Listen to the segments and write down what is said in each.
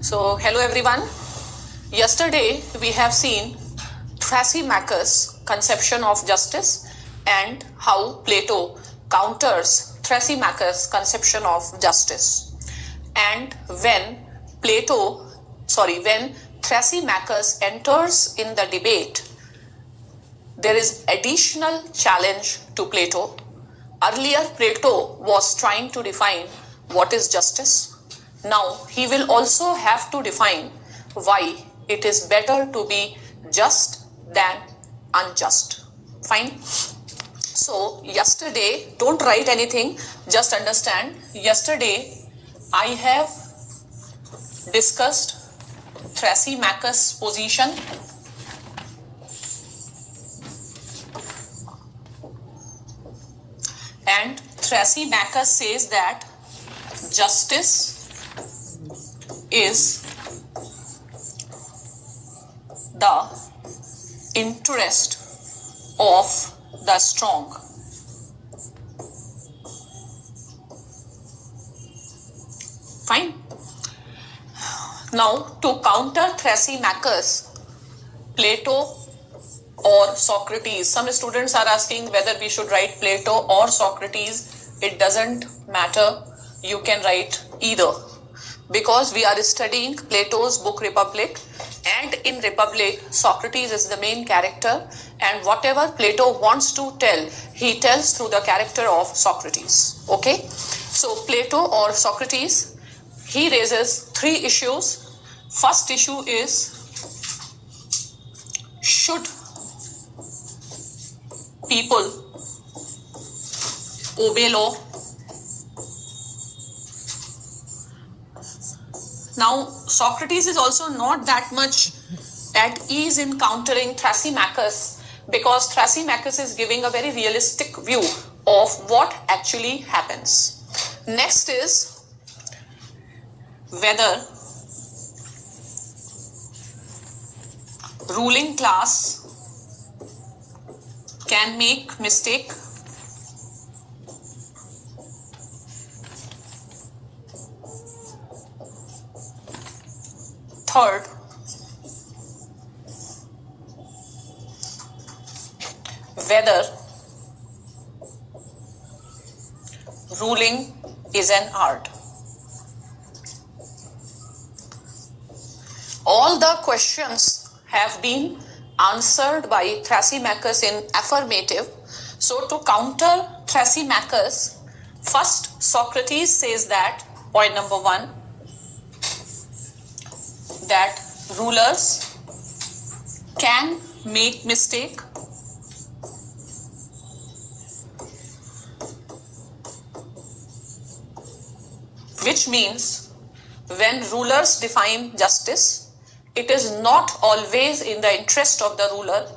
So, hello everyone. Yesterday we have seen Thrasymachus' conception of justice and how Plato counters Thrasymachus' conception of justice. And when Thrasymachus enters in the debate, there is additional challenge to Plato. Earlier, Plato was trying to define what is justice. Now, he will also have to define why it is better to be just than unjust. Fine? So, yesterday, don't write anything, just understand. Yesterday, I have discussed Thrasymachus' position. And Thrasymachus says that justice is the interest of the strong. Fine. Now, to counter Thrasymachus, Plato or Socrates. Some students are asking whether we should write Plato or Socrates. It doesn't matter. You can write either, because we are studying Plato's book Republic, and in Republic Socrates is the main character, and whatever Plato wants to tell, he tells through the character of Socrates. Okay, so Plato or Socrates, he raises three issues. First issue is, should people obey law? Now, Socrates is also not that much at ease in countering Thrasymachus, because Thrasymachus is giving a very realistic view of what actually happens. Next is whether ruling class can make mistake. Third, whether ruling is an art. All the questions have been answered by Thrasymachus in affirmative. So to counter Thrasymachus, first Socrates says that, point number one, that rulers can make mistake. Which means when rulers define justice, it is not always in the interest of the ruler.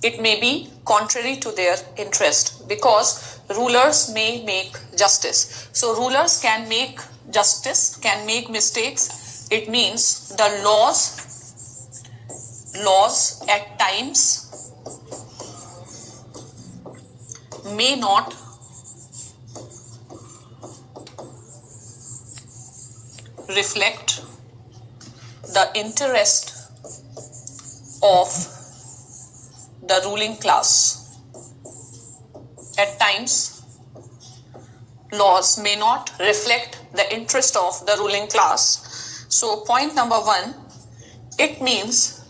It may be contrary to their interest, because rulers may make justice. So rulers can make justice, can make mistakes. It means the laws at times may not reflect the interest of the ruling class. At times, laws may not reflect the interest of the ruling class. So, point number one, it means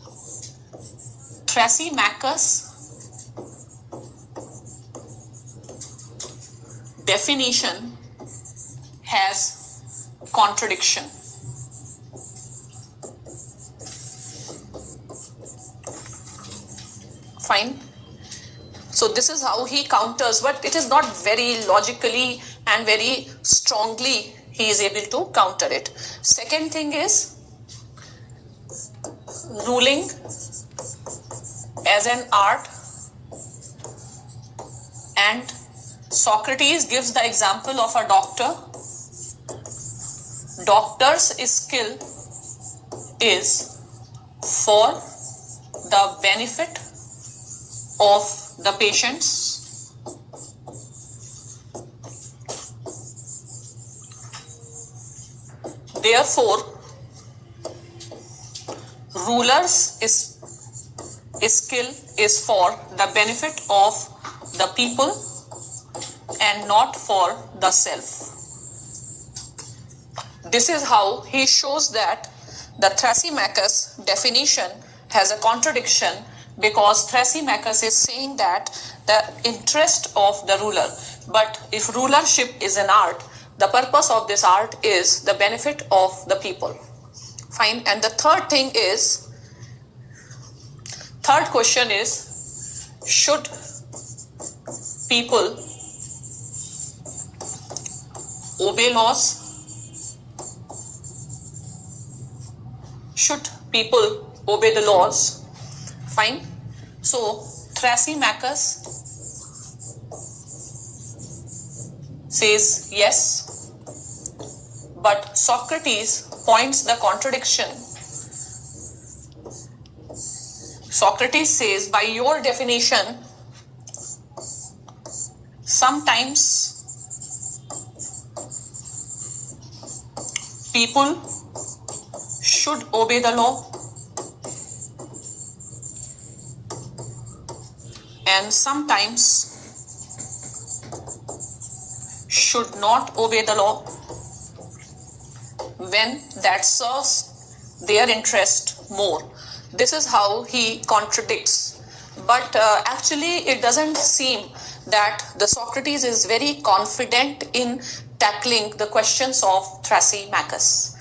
Thrasymachus' definition has contradiction. Fine. So this is how he counters, but it is not very logically and very strongly he is able to counter it. Second thing is, ruling as an art, and Socrates gives the example of a doctor. Doctor's skill is for the benefit of the patients. Therefore, rulers skill is for the benefit of the people and not for the self. This is how he shows that the Thrasymachus definition has a contradiction, because Thrasymachus is saying that the interest of the ruler, but if rulership is an art, the purpose of this art is the benefit of the people. Fine. And the third question is, should people obey laws? Should people obey the laws? Fine. So Thrasymachus says yes, but Socrates points the contradiction. Socrates says, by your definition, sometimes people should obey the law and sometimes should not obey the law when that serves their interest more. This is how he contradicts. But actually it doesn't seem that the Socrates is very confident in tackling the questions of Thrasymachus.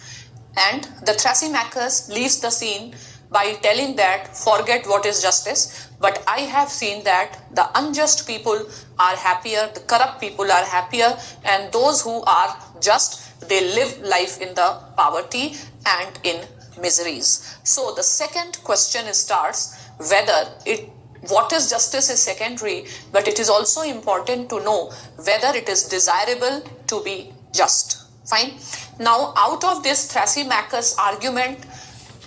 And the Thrasymachus leaves the scene by telling that forget what is justice, but I have seen that the unjust people are happier, the corrupt people are happier, and those who are just, they live life in the poverty and in miseries. So the second question starts whether what is justice is secondary, but it is also important to know whether it is desirable to be just. Fine. Now, out of this Thrasymachus argument,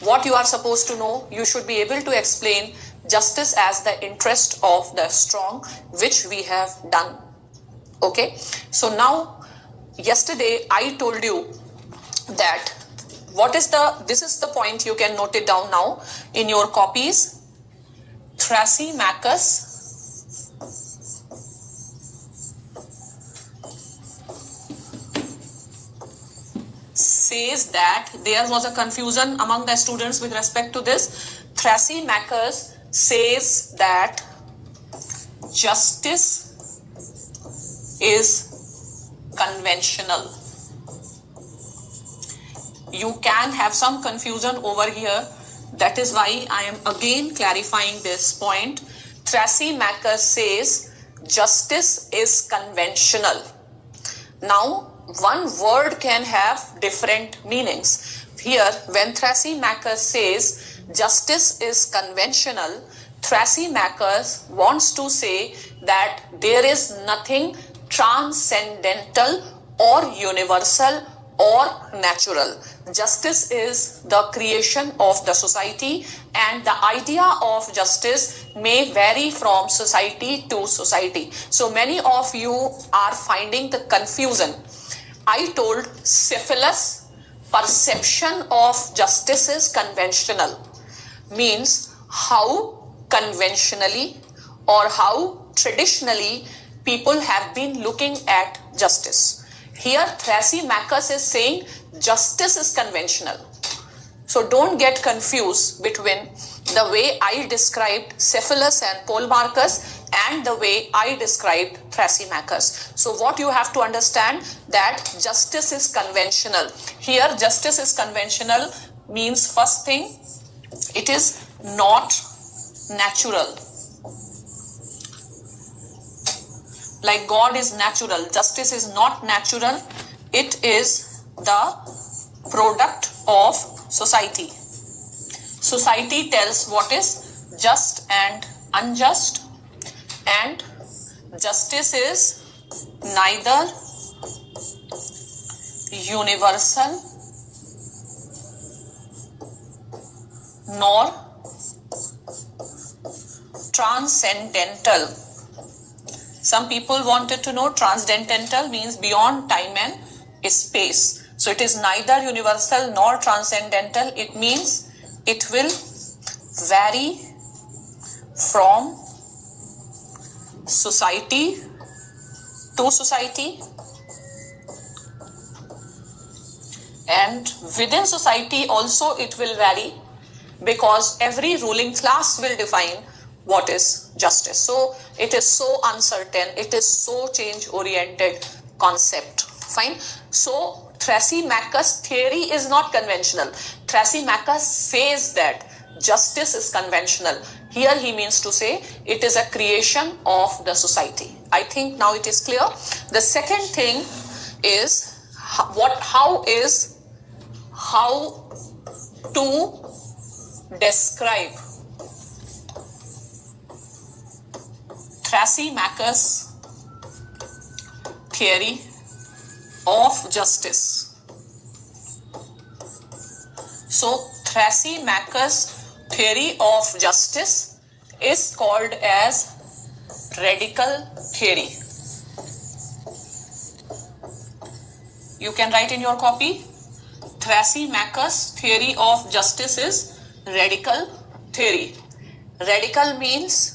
what you are supposed to know, you should be able to explain justice as the interest of the strong, which we have done. Okay. So now, yesterday I told you that this is the point, you can note it down now in your copies. Thrasymachus says that there was a confusion among the students with respect to this. Thrasymachus says that justice is conventional. You can have some confusion over here. That is why I am again clarifying this point. Thrasymachus says justice is conventional. Now, one word can have different meanings. Here, when Thrasymachus says justice is conventional, Thrasymachus wants to say that there is nothing transcendental or universal or natural. Justice is the creation of the society, and the idea of justice may vary from society to society. So many of you are finding the confusion. I told Cephalus perception of justice is conventional, means how conventionally or how traditionally people have been looking at justice. Here Thrasymachus is saying justice is conventional. So don't get confused between the way I described Cephalus and Polemarchus and the way I described Thrasymachus. So what you have to understand, that justice is conventional. Here justice is conventional means, first thing, it is not natural. Like God is natural, justice is not natural. It is the product of society. Society tells what is just and unjust, and justice is neither universal nor transcendental. Some people wanted to know transcendental means beyond time and space. So it is neither universal nor transcendental. It means it will vary from society to society, and within society also it will vary, because every ruling class will define what is justice. So it is so uncertain, it is so change oriented concept. Fine. So Thrasymachus' theory is not conventional. Thrasymachus says that justice is conventional. Here he means to say it is a creation of the society. I think now it is clear. The second thing is how to describe Thrasymachus' theory of justice. So Thrasymachus' theory of justice is called as radical theory. You can write in your copy, Thrasymachus' theory of justice is radical theory. Radical means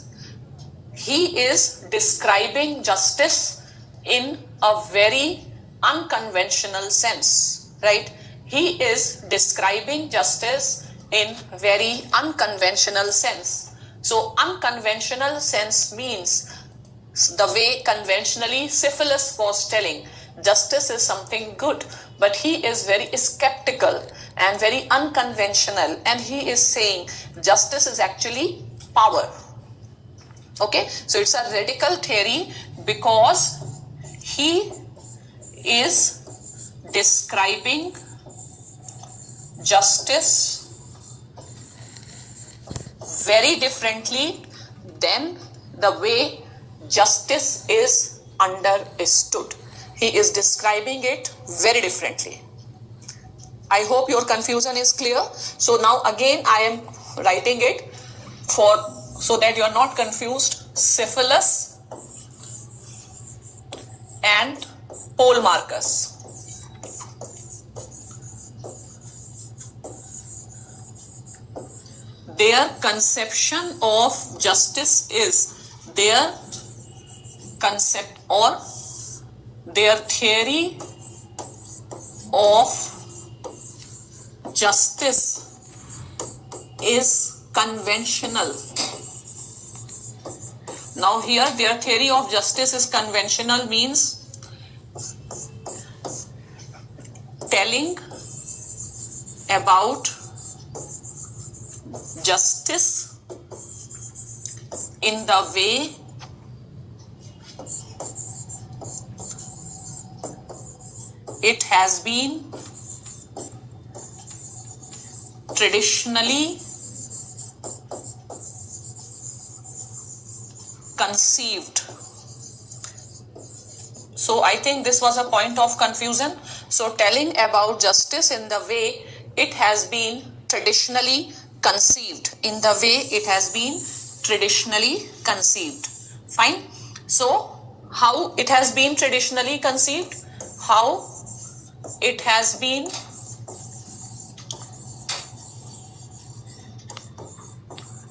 he is describing justice in a very unconventional sense, right? He is describing justice in very unconventional sense. So unconventional sense means the way conventionally Syphilis was telling justice is something good, but he is very skeptical and very unconventional, and he is saying justice is actually power. Okay, so it's a radical theory because he is describing justice very differently than the way justice is understood. He is describing it very differently. I hope your confusion is clear. So now again I am writing it so that you are not confused. Syphilis and Polemarchus. Their conception of justice is their concept or their theory of justice is conventional. Now here their theory of justice is conventional means telling about justice in the way it has been traditionally conceived. So I think this was a point of confusion. So telling about justice in the way it has been traditionally conceived, in the way it has been traditionally conceived. Fine. So how it has been traditionally conceived? How it has been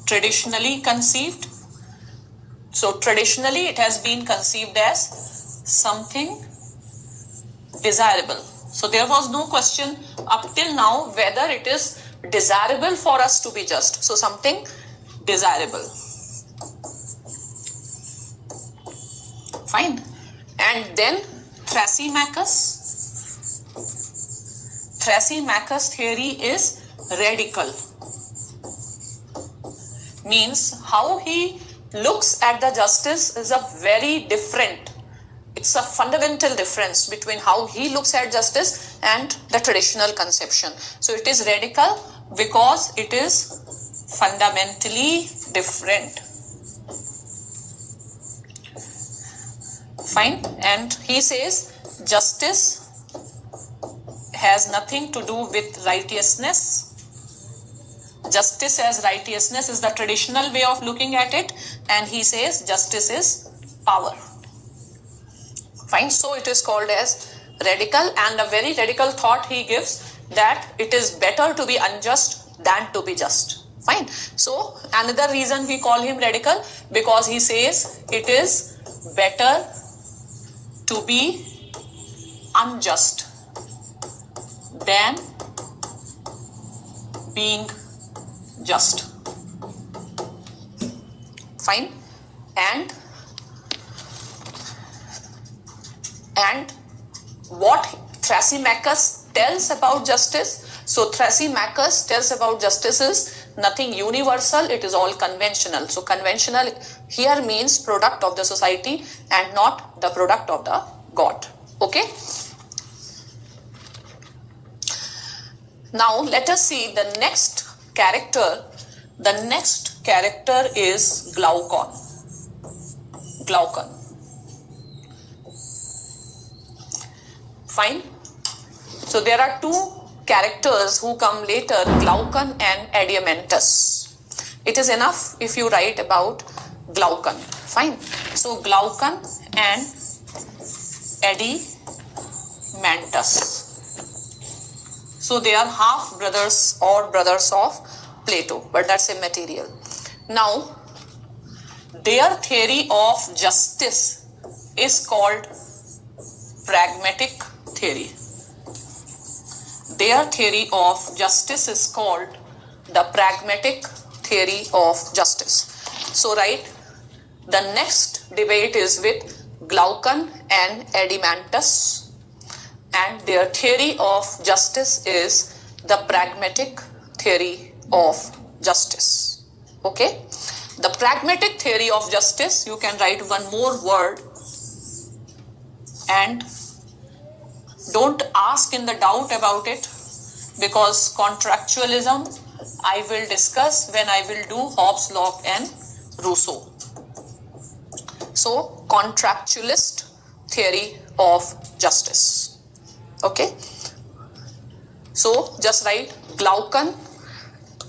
traditionally conceived. So traditionally it has been conceived as something desirable. So there was no question up till now whether it is desirable for us to be just. So something desirable. Fine. And then Thrasymachus' theory is radical. Means how he looks at the justice is a very different. It's a fundamental difference between how he looks at justice and the traditional conception. So it is radical because it is fundamentally different. Fine. And he says justice has nothing to do with righteousness. Justice as righteousness is the traditional way of looking at it, and he says justice is power. Fine. So it is called as radical, and a very radical thought he gives that it is better to be unjust than to be just. Fine. So another reason we call him radical, because he says it is better to be unjust than being just. Fine. And what Thrasymachus tells about justice? So Thrasymachus tells about justice is nothing universal, it is all conventional. So conventional here means product of the society and not the product of the god. Okay. Now let us see the next character. The next character is Glaucon. Glaucon. Fine. So there are two characters who come later, Glaucon and Adeimantus. It is enough if you write about Glaucon. Fine. So Glaucon and Adeimantus. So they are half brothers or brothers of Plato, but that's immaterial. Now, their theory of justice is called pragmatic theory. Their theory of justice is called the pragmatic theory of justice. So, right, the next debate is with Glaucon and Adeimantus, and their theory of justice is the pragmatic theory of justice. Okay, the pragmatic theory of justice, you can write one more word and don't ask in the doubt about it, because contractualism I will discuss when I will do Hobbes, Locke and Rousseau. So contractualist theory of justice. Okay, so just write Glaucon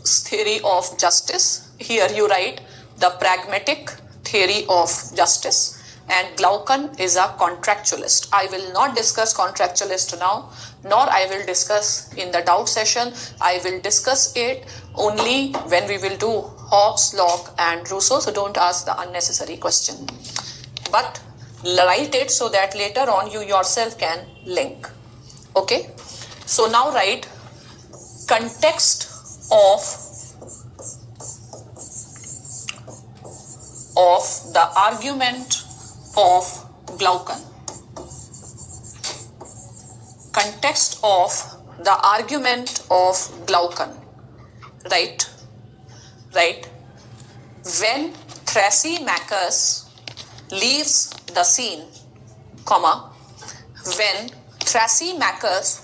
theory of justice. Here you write the pragmatic theory of justice, and Glaucon is a contractualist. I will not discuss contractualist now, nor I will discuss in the doubt session. I will discuss it only when we will do Hobbes, Locke and Rousseau. So don't ask the unnecessary question, but write it so that later on you yourself can link. Okay, so now write context of the argument of Glaucon. Context of the argument of Glaucon. Right. When Thrasymachus leaves the scene, comma, when Thrasymachus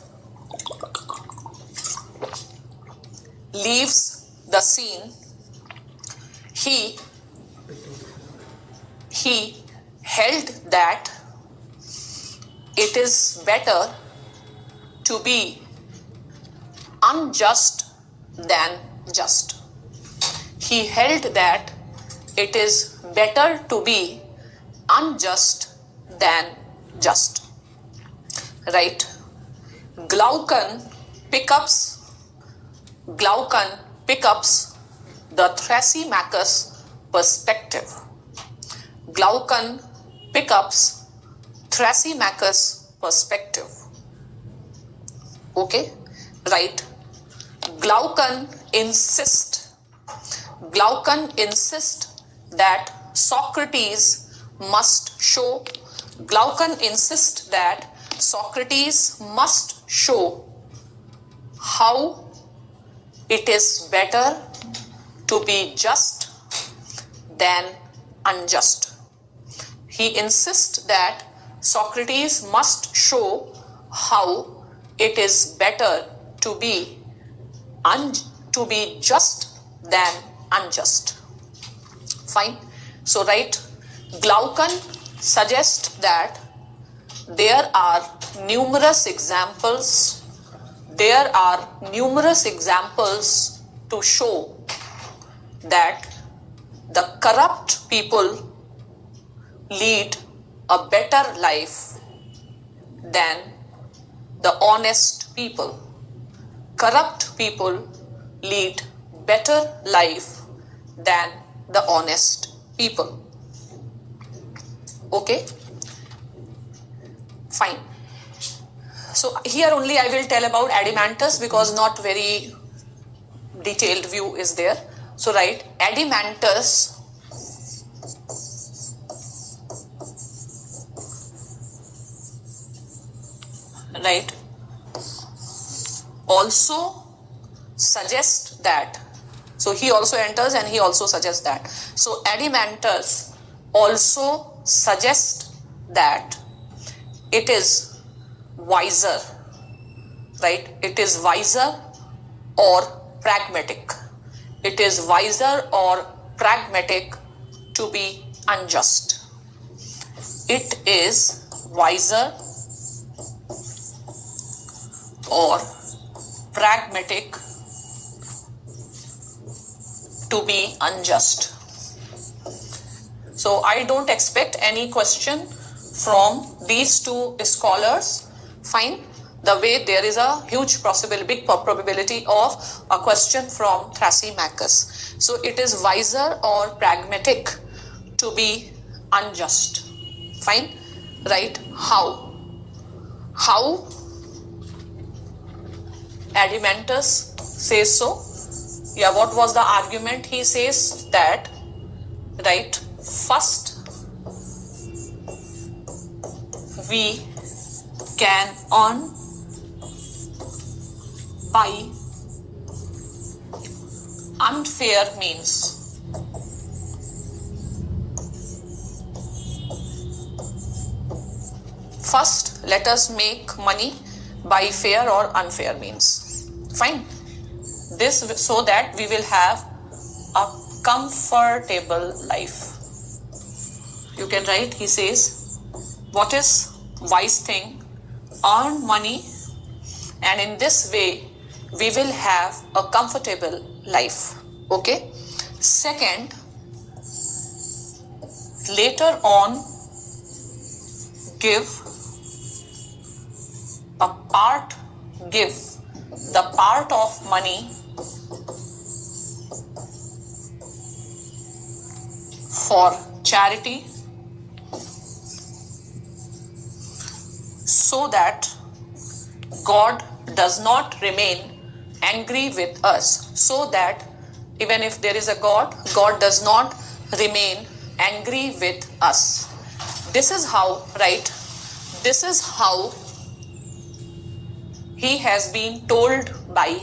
leaves the scene, he held that it is better to be unjust than just. He held that it is better to be unjust than just. Right? Glaucon pickups the Thrasymachus perspective. Glaucon pickups Thrasymachus perspective. Okay, right. Glaucon insists that Socrates must show how it is better to be just than unjust. He insists that Socrates must show how it is better to be just than unjust. Fine. So write, Glaucon suggests that there are numerous examples to show that the corrupt people lead a better life than the honest people. Corrupt people lead better life than the honest people. Okay, fine. So here only I will tell about Adeimantus because not very detailed view is there. So write Adeimantus also suggest that. So he also enters and he also suggests that. So Adeimantus also suggests that it is wiser, right? It is wiser or pragmatic. It is wiser or pragmatic to be unjust. It is wiser or pragmatic to be unjust. So I don't expect any question from these two scholars. Fine. The way there is a huge big probability of a question from Thrasymachus. So it is wiser or pragmatic to be unjust. Fine. Right. How? How Adeimantus says so? Yeah, what was the argument? He says that, right, first we can earn by unfair means. First, let us make money by fair or unfair means. Fine. This so that we will have a comfortable life. You can write, he says, what is wise thing? Earn money, and in this way we will have a comfortable life. Okay. Second, later on give the part of money for charity so that God does not remain angry with us. So that even if there is a God, God does not remain angry with us. This is how, right? This is how he has been told by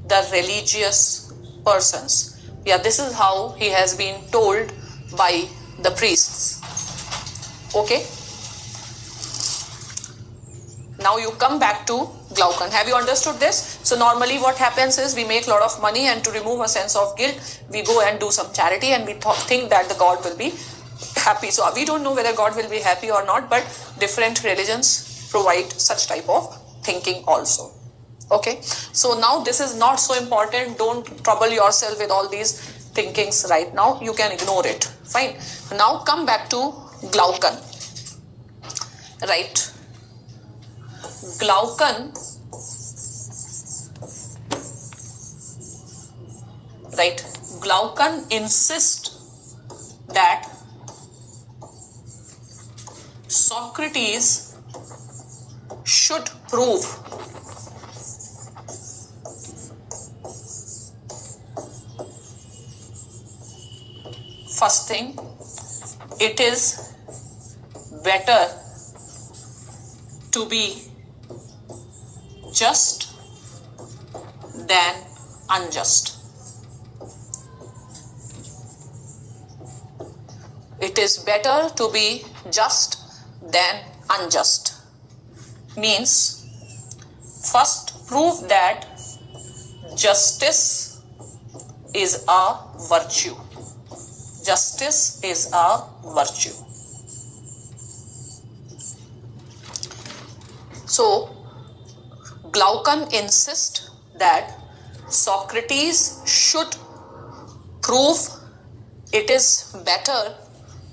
the religious persons. Yeah, this is how he has been told by the priests. Okay. Now you come back to Glaucon. Have you understood this? So normally what happens is we make a lot of money, and to remove a sense of guilt, we go and do some charity, and we think that the God will be happy. So we don't know whether God will be happy or not, but different religions provide such type of thinking also. Okay. So now this is not so important. Don't trouble yourself with all these thinkings right now. You can ignore it. Fine. Now come back to Glaucon. Right. Glaucon, right, Glaucon insists that Socrates should prove first thing, it is better to be just than unjust. It is better to be just than unjust. Means, first prove that justice is a virtue. Justice is a virtue. So, Glaucon insists that Socrates should prove it is better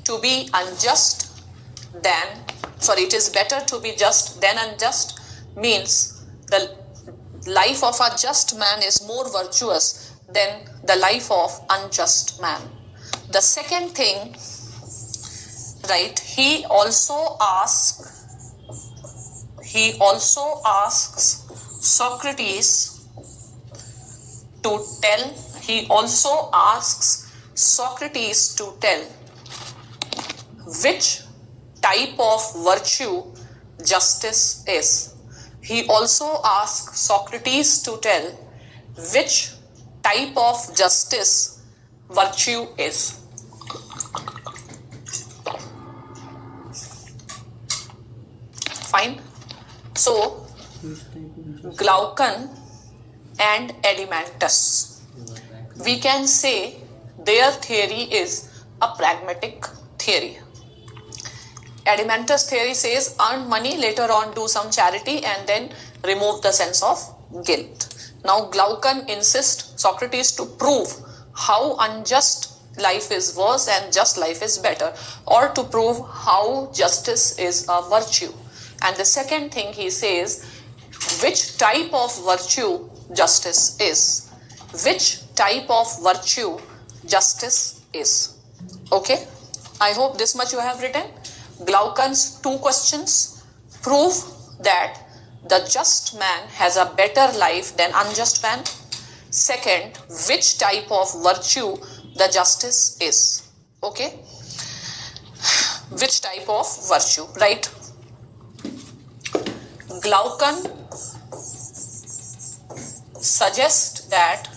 to be unjust than, it is better to be just than unjust, means the life of a just man is more virtuous than the life of unjust man. The second thing, right, he also asks Socrates to tell which type of virtue justice is. He also asks Socrates to tell which type of justice virtue is. Fine. So, Glaucon and Erymanthus, we can say their theory is a pragmatic theory. Erymanthus' theory says earn money, later on do some charity, and then remove the sense of guilt. Now Glaucon insists Socrates to prove how unjust life is worse and just life is better, or to prove how justice is a virtue. And the second thing he says, which type of virtue justice is. Which type of virtue justice is. Okay, I hope this much you have written. Glaucon's two questions: prove that the just man has a better life than unjust man. Second, which type of virtue the justice is. Okay, which type of virtue, right? Glaucon suggests that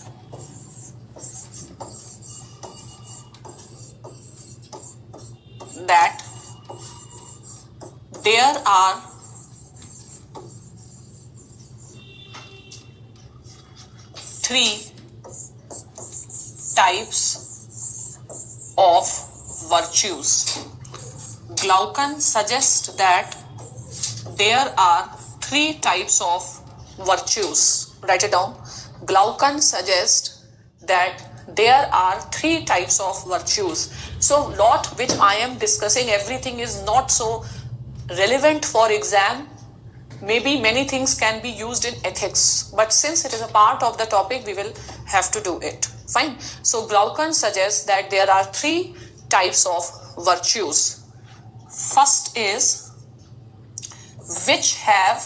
there are three types of virtues. Glaucon suggests that there are three types of virtues. Write it down. Glaucon suggests that there are three types of virtues. So lot which I am discussing, everything is not so relevant for exam. Maybe many things can be used in ethics, but since it is a part of the topic, we will have to do it. Fine. So Glaucon suggests that there are three types of virtues. First is which have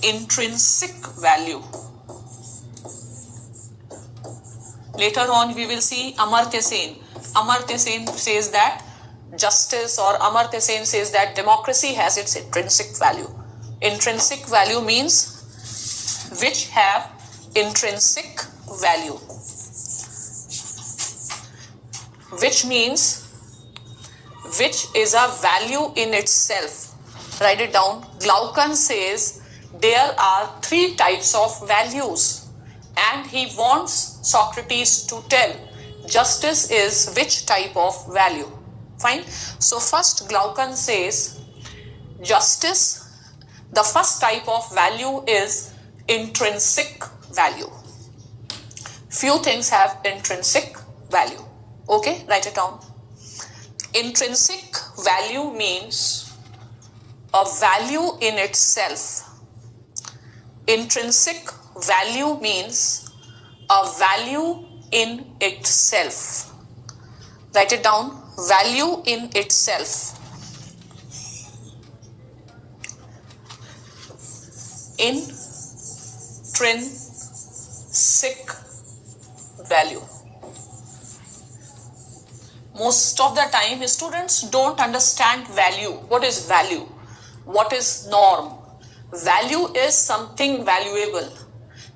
intrinsic value. Later on we will see Amartya Sen. Amartya Sen says that justice, or Amartya Sen says that democracy has its intrinsic value. Intrinsic value means which have intrinsic value, which means which is a value in itself. Write it down. Glaucon says there are three types of values, and he wants Socrates to tell justice is which type of value. Fine. So first Glaucon says justice, the first type of value is intrinsic value. Few things have intrinsic value. Okay, write it down. Intrinsic value means a value in itself. Intrinsic value means a value in itself. Write it down. Value in itself. Intrinsic value. Most of the time students don't understand value. What is value? What is norm? Value is something valuable.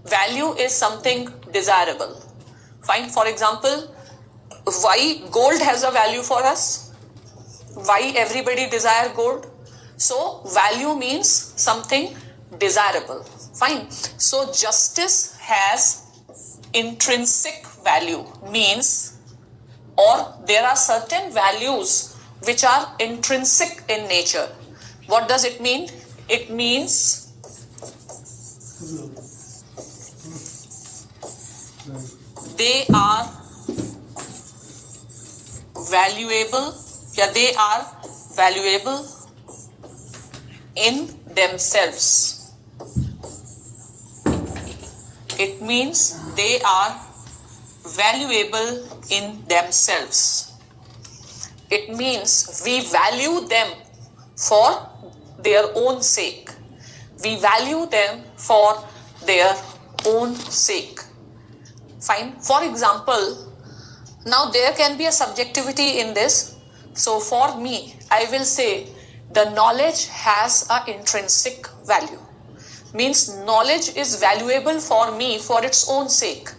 Value is something desirable. Fine. For example, why gold has a value for us? Why everybody desire gold? So value means something desirable. Fine. So justice has intrinsic value, means, or there are certain values which are intrinsic in nature. What does it mean? It means they are valuable, they are valuable in themselves. It means they are valuable in themselves. It means we value them for their own sake. We value them for their own sake. Fine. For example, now there can be a subjectivity in this. So for me, I will say the knowledge has an intrinsic value. Means knowledge is valuable for me for its own sake.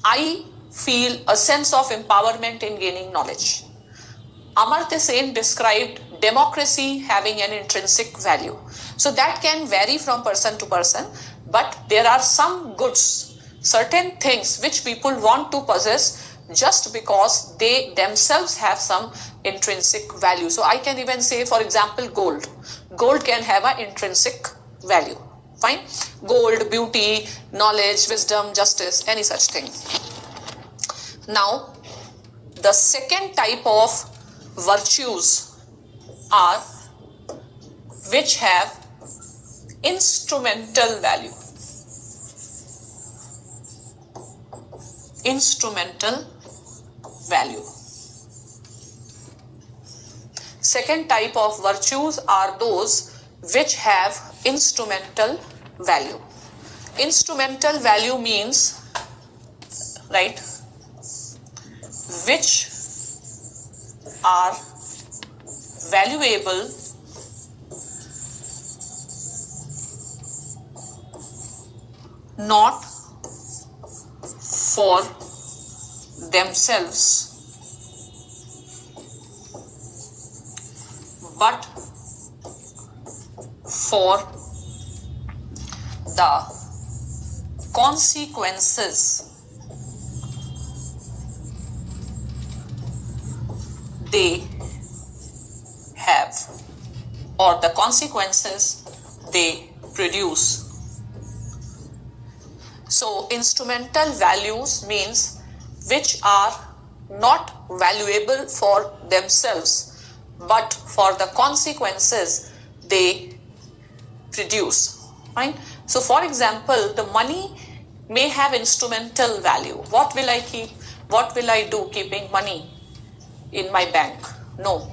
I feel a sense of empowerment in gaining knowledge. Amartya Sen described democracy having an intrinsic value. So that can vary from person to person, but there are some goods, certain things which people want to possess just because they themselves have some intrinsic value. So I can even say, for example, gold. Gold can have an intrinsic value. Fine. Gold, beauty, knowledge, wisdom, justice, any such thing. Now, the second type of virtues are which have instrumental value. Instrumental value. Second type of virtues are those which have instrumental value. Instrumental value means, right, which are valuable not for themselves but for the consequences they have or the consequences they produce. So instrumental values means which are not valuable for themselves but for the consequences they produce. Fine. So for example, the money may have instrumental value. What will I keep? What will I do keeping money in my bank? No.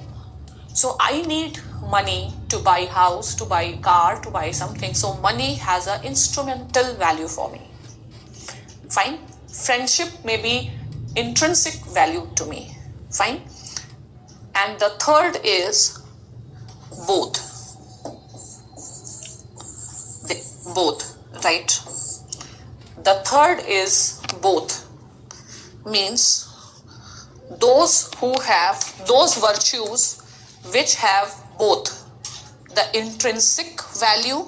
So I need money to buy house, to buy car, to buy something. So money has an instrumental value for me. Fine. Friendship may be intrinsic value to me. Fine. And the third is both. Both, right? The third is both. Means those who have those virtues which have both the intrinsic value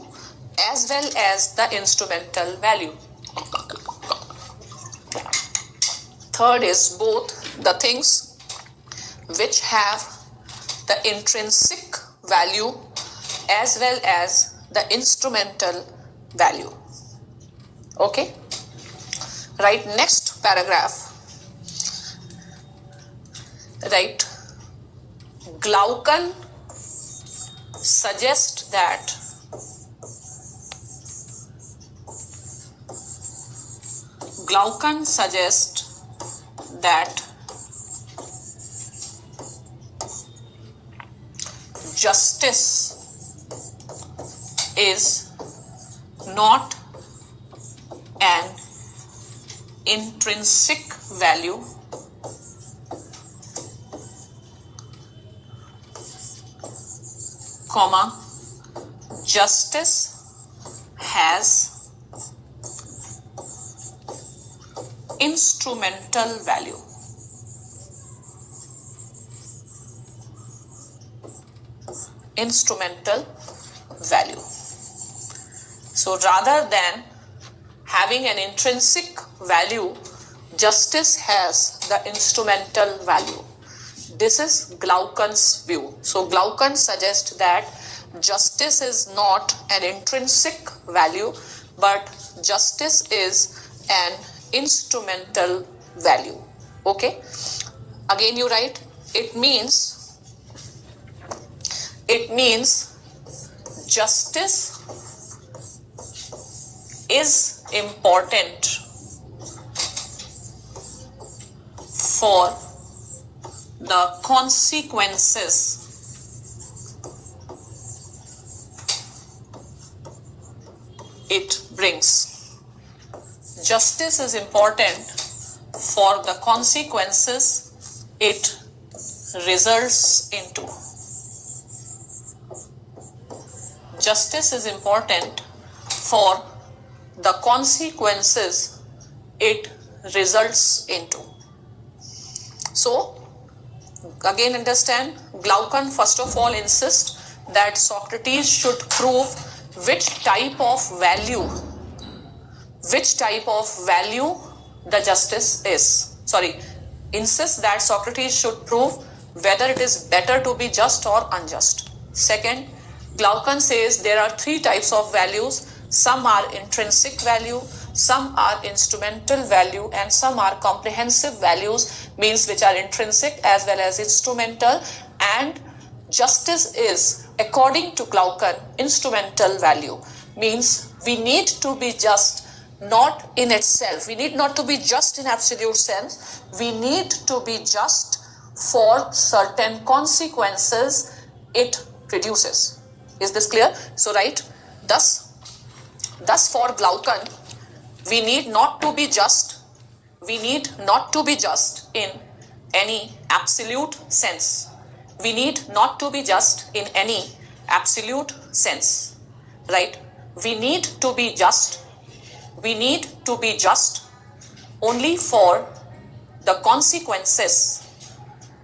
as well as the instrumental value. Third is both the things which have the intrinsic value as well as the instrumental value. Okay. Right. Next paragraph. Right. Glaucon suggests that justice is not an intrinsic value comma justice has instrumental value. Instrumental value. So rather than having an intrinsic value, justice has the instrumental value. This is Glaucon's view. So Glaucon suggests that justice is not an intrinsic value, but justice is an instrumental value. Okay. Again you write, it means justice is important for the consequences it brings. Justice is important for the consequences it results into. Justice is important for the consequences it results into. So, again understand, Glaucon first of all insists that Socrates should prove which type of value the justice is. Insists that Socrates should prove whether it is better to be just or unjust. Second, Glaucon says there are three types of values. Some are intrinsic value, some are instrumental value, and some are comprehensive values, means which are intrinsic as well as instrumental. And justice is, according to Glaucon, instrumental value, means we need to be just not in itself. We need not to be just in absolute sense. We need to be just for certain consequences it produces. Is this clear? So, right, thus for Glaucon, we need not to be just in any absolute sense. We need not to be just in any absolute sense, right? We need to be just only for the consequences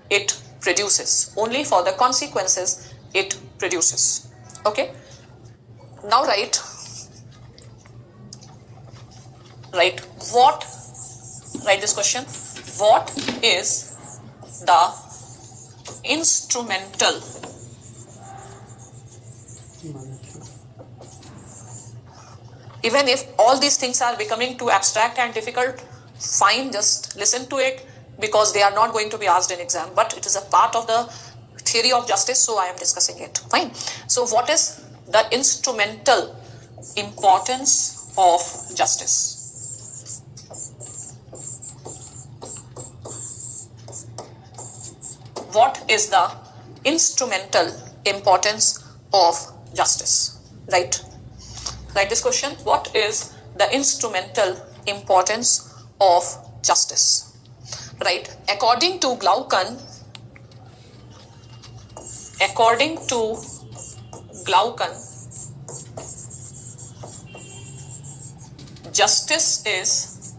it produces. Only for the consequences it produces. Okay? Now write this question. What is the instrumental even if all these things are becoming too abstract and difficult, fine, just listen to it, because they are not going to be asked in exam, but it is a part of the theory of justice, so I am discussing it. Fine. So what is the instrumental importance of justice? What is the instrumental importance of justice? Right. Write this question. What is the instrumental importance of justice? Right. According to Glaucon, justice is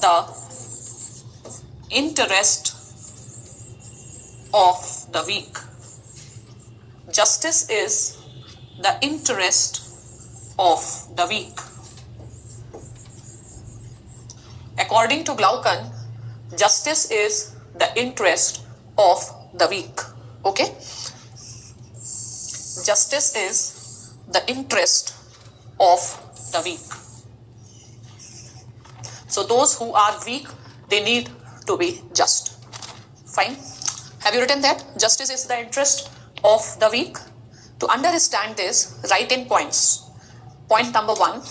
the interest of the weak. Justice is the interest of the weak. According to Glaucon, justice is the interest of the weak. Okay? Justice is the interest of the weak. So those who are weak, they need to be just. Fine. Have you written that? Justice is the interest of the weak. To understand this, write in points. Point number 1.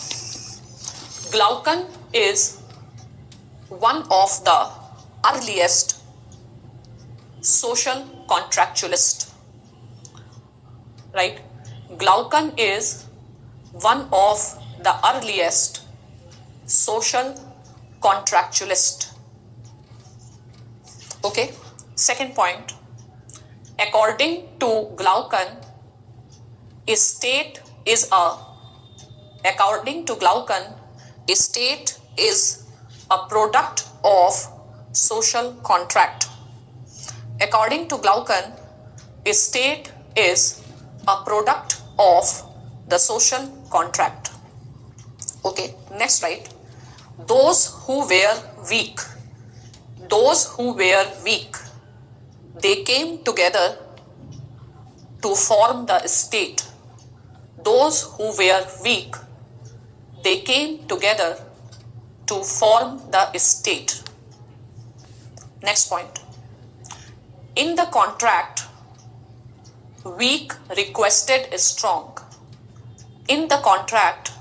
Glaucon is one of the earliest social contractualists. Right? Glaucon is one of the earliest social contractualists. Okay. Second point. According to Glaucon, state is a product of social contract. According to Glaucon, state is a product of the social contract. Okay, next, right? Those who were weak, they came together to form the state. Those who were weak, they came together to form the state. Next point. In the contract, weak requested strong. In the contract,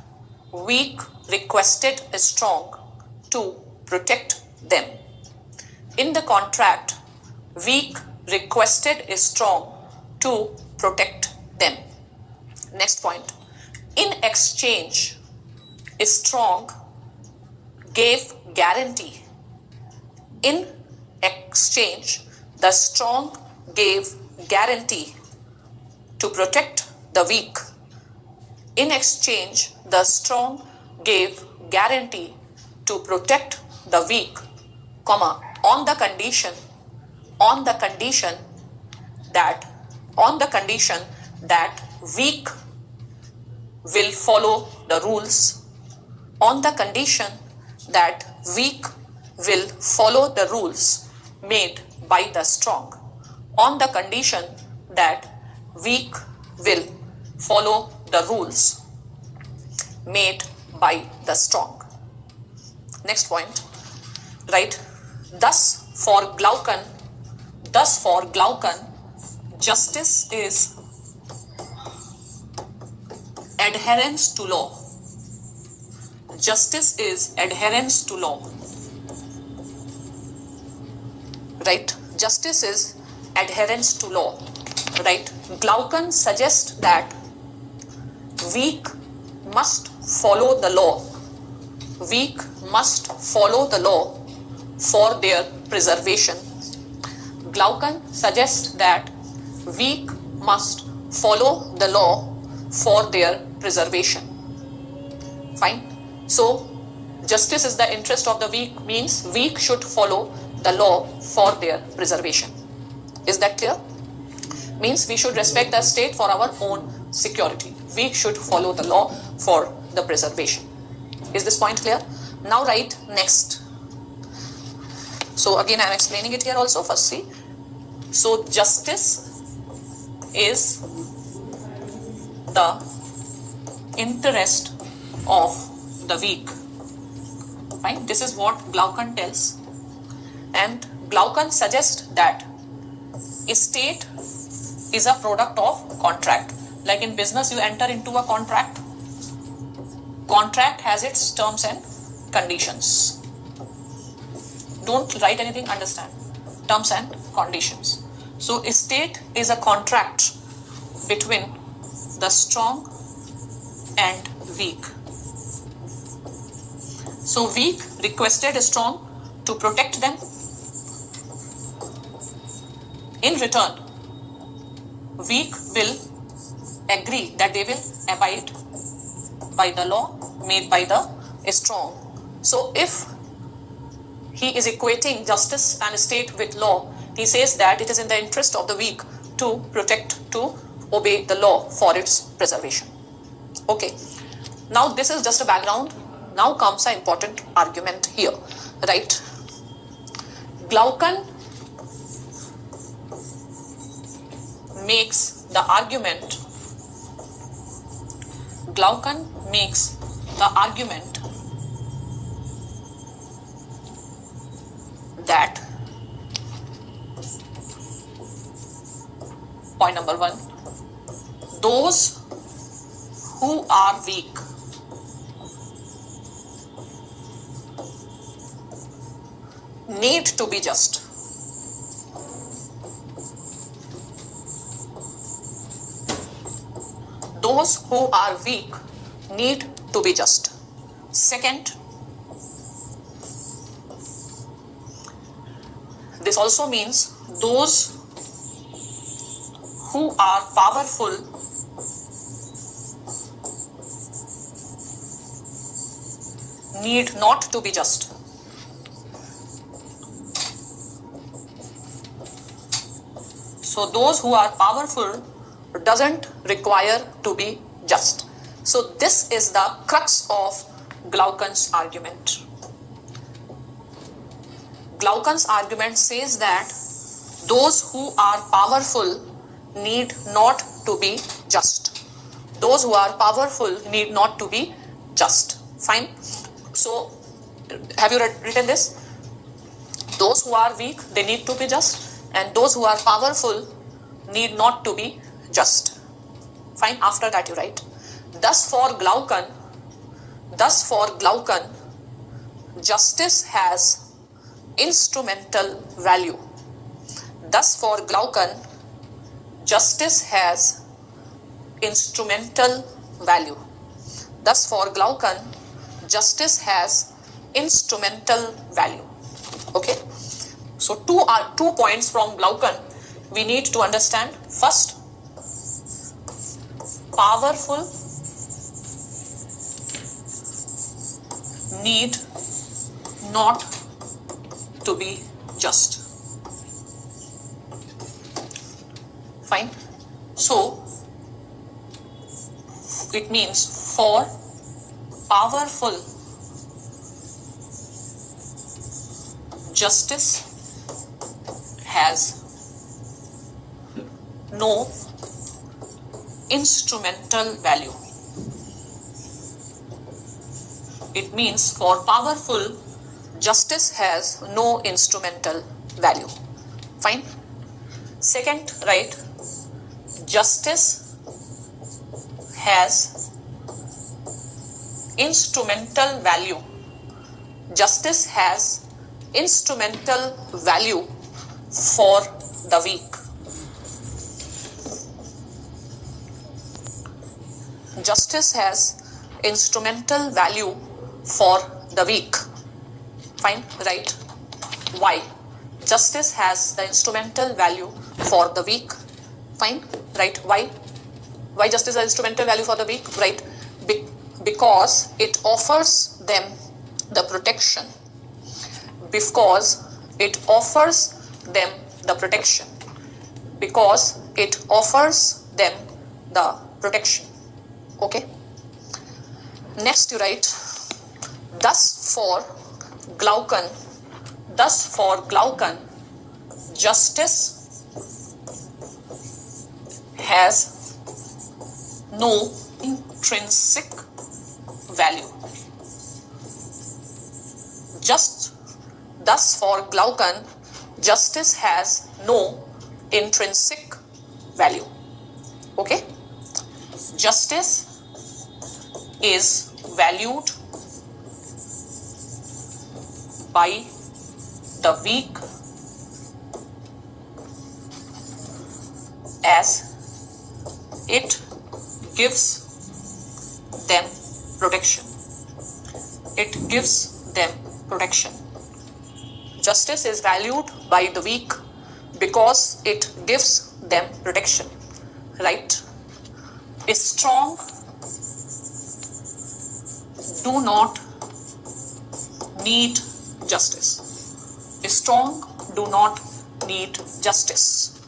weak requested strong to protect them. In the contract, weak requested strong to protect them. Next point. In exchange, strong gave guarantee. In exchange, the strong gave guarantee to protect the weak. In exchange, the strong gave guarantee to protect the weak, comma, on the condition that weak will follow the rules, on the condition that weak will follow the rules made by the strong, on the condition that weak will follow the rules made by the strong. Next point, right? Thus for Glaucon, justice is adherence to law. Justice is adherence to law. Right? Justice is adherence to law. Right? Glaucon suggests that weak must follow the law. Weak must follow the law for their preservation. Glaucon suggests that weak must follow the law for their preservation. Fine. So, justice is the interest of the weak means weak should follow the law for their preservation. Is that clear? Means we should respect the state for our own security. We should follow the law for the preservation. Is this point clear? Now write next. So again I am explaining it here also. First see. So justice is the interest of the weak. Fine. This is what Glaucon tells. And Glaucon suggests that a state is a product of contract. Like in business, you enter into a contract. Contract has its terms and conditions. Don't write anything, understand. Terms and conditions. So a state is a contract between the strong and weak. So weak requested strong to protect them. In return, weak will agree that they will abide by the law made by the strong. So if he is equating justice and state with law, he says that it is in the interest of the weak to protect, to obey the law for its preservation. Okay. Now this is just a background. Now comes an important argument here, right? Glaucon makes the argument. Glaucon makes the argument that point number 1, those who are weak need to be just. Those who are weak need to be just. Second, this also means those who are powerful need not to be just. So those who are powerful doesn't require to be just. So this is the crux of Glaucon's argument. Glaucon's argument says that those who are powerful need not to be just. Those who are powerful need not to be just. Fine. So have you written this? Those who are weak, they need to be just, and those who are powerful need not to be just. Fine. After that you write, Thus for Glaucon, justice has instrumental value. Thus for Glaucon, justice has instrumental value. Thus for Glaucon, justice has instrumental value. Okay. So two points from Glaucon we need to understand. First, powerful need not to be just. Fine. So it means for powerful, justice has no instrumental value. It means for powerful, justice has no instrumental value. Fine. Second, right, justice has instrumental value. Justice has instrumental value for the weak. Justice has instrumental value for the weak. Fine, right? Why? Justice has the instrumental value for the weak. Fine, right? Why? Why justice has instrumental value for the weak? Right? Because it offers them the protection. Because it offers them the protection. Because it offers them the protection. Okay. Next you write, thus for Glaucon, justice has no intrinsic value. Thus for Glaucon, justice has no intrinsic value. Okay. Justice is valued by the weak as it gives them protection. It gives them protection. Justice is valued by the weak because it gives them protection. Right? A strong do not need justice. A strong do not need justice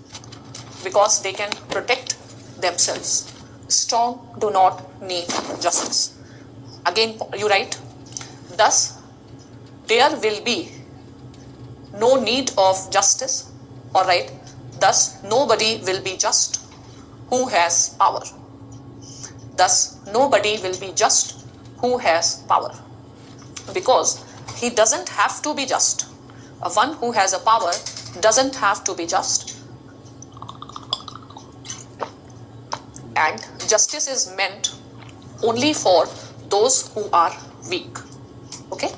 because they can protect themselves. Strong do not need justice. Again, you write, thus there will be no need of justice. Alright, thus nobody will be just who has power. Thus nobody will be just who has power, because he doesn't have to be just. One who has a power doesn't have to be just, and justice is meant only for those who are weak. Okay,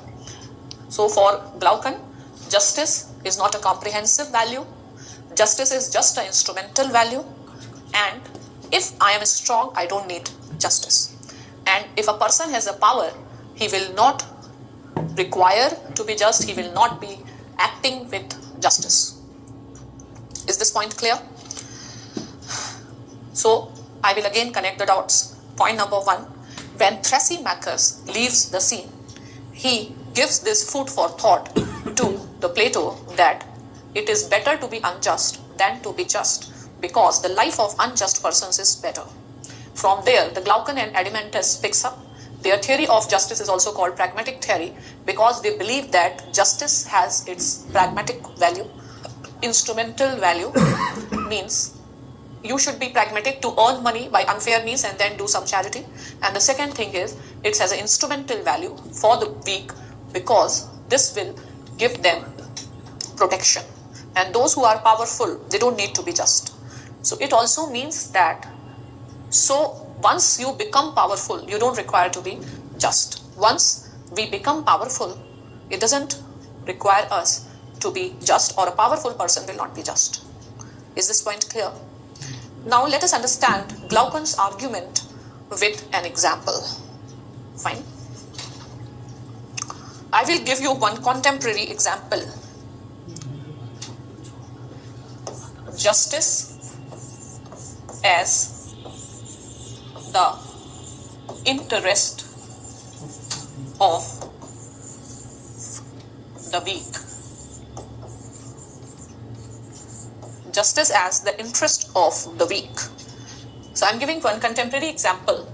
so for Glaucon, justice is not a comprehensive value. Justice is just an instrumental value, and if I am strong, I don't need justice. And if a person has a power, he will not require to be just, he will not be acting with justice. Is this point clear? So I will again connect the dots. Point number 1, when Thrasymachus leaves the scene, he gives this food for thought to the Plato that it is better to be unjust than to be just, because the life of unjust persons is better. From there, the Glaucon and Adeimantus picks up. Their theory of justice is also called pragmatic theory, because they believe that justice has its pragmatic value. Instrumental value means you should be pragmatic to earn money by unfair means and then do some charity. And the second thing is, it has an instrumental value for the weak, because this will give them protection. And those who are powerful, they don't need to be just. So it also means that, so Once you become powerful, you don't require to be just. Once we become powerful, it doesn't require us to be just, or a powerful person will not be just. Is this point clear? Now let us understand Glaucon's argument with an example. Fine. I will give you one contemporary example. Justice as the interest of the weak. Justice as the interest of the weak. So I'm giving one contemporary example.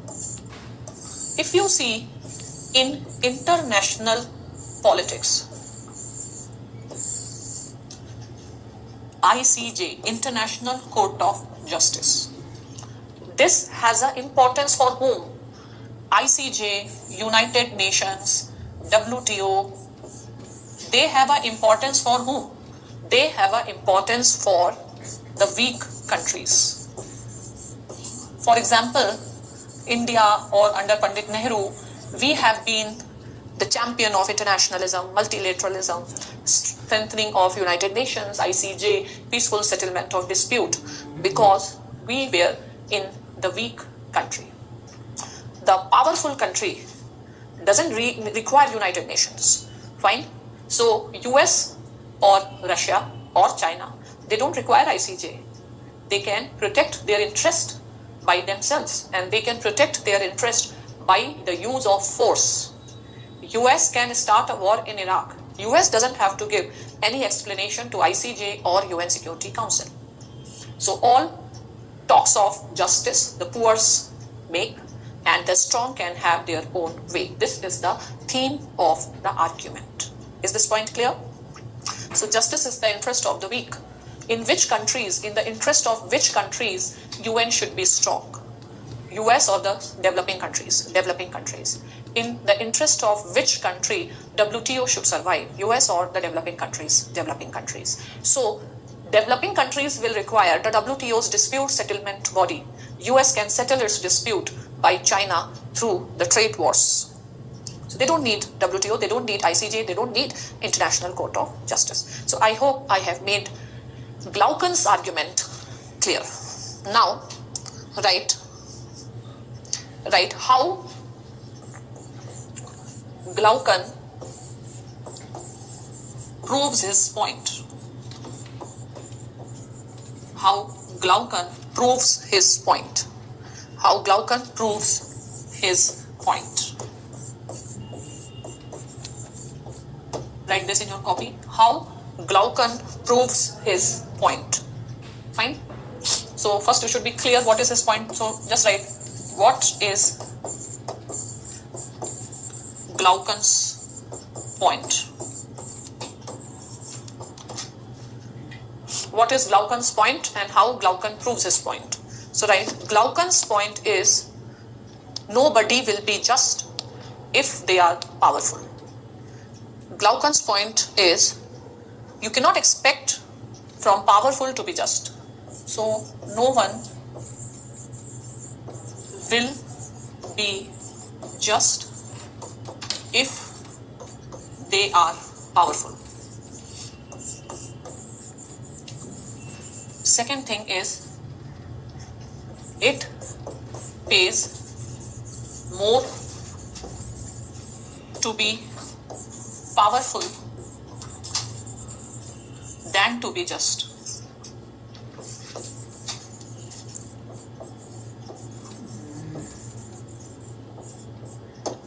If you see in international politics, ICJ, International Court of Justice, this has an importance for whom? ICJ, United Nations, WTO, they have an importance for whom? They have an importance for the weak countries. For example, India or under Pandit Nehru, we have been the champion of internationalism, multilateralism, strengthening of United Nations, ICJ, peaceful settlement of dispute, because we were in the weak country. The powerful country doesn't require United Nations. Fine. So US or Russia or China, they don't require ICJ. They can protect their interest by themselves, and they can protect their interest by the use of force. US can start a war in Iraq. US doesn't have to give any explanation to ICJ or UN Security Council. So all talks of justice the poor make, and the strong can have their own way. This is the theme of the argument. Is this point clear? So justice is the interest of the weak. In which countries, in the interest of which countries UN should be strong? US or the developing countries? Developing countries. In the interest of which country WTO should survive? US or the developing countries? Developing countries. So developing countries will require the WTO's dispute settlement body. US can settle its dispute by China through the trade wars. So they don't need WTO, they don't need ICJ, they don't need International Court of Justice. So I hope I have made Glaucon's argument clear. Now, write how Glaucon proves his point. How Glaucon proves his point. How Glaucon proves his point. Write this in your copy. How Glaucon proves his point. Fine. So first you should be clear what is his point. So just write what is Glaucon's point. What is Glaucon's point and how Glaucon proves his point. So write Glaucon's point is nobody will be just if they are powerful. Glaucon's point is you cannot expect from powerful to be just. So no one will be just if they are powerful. Second thing is it pays more to be powerful than to be just.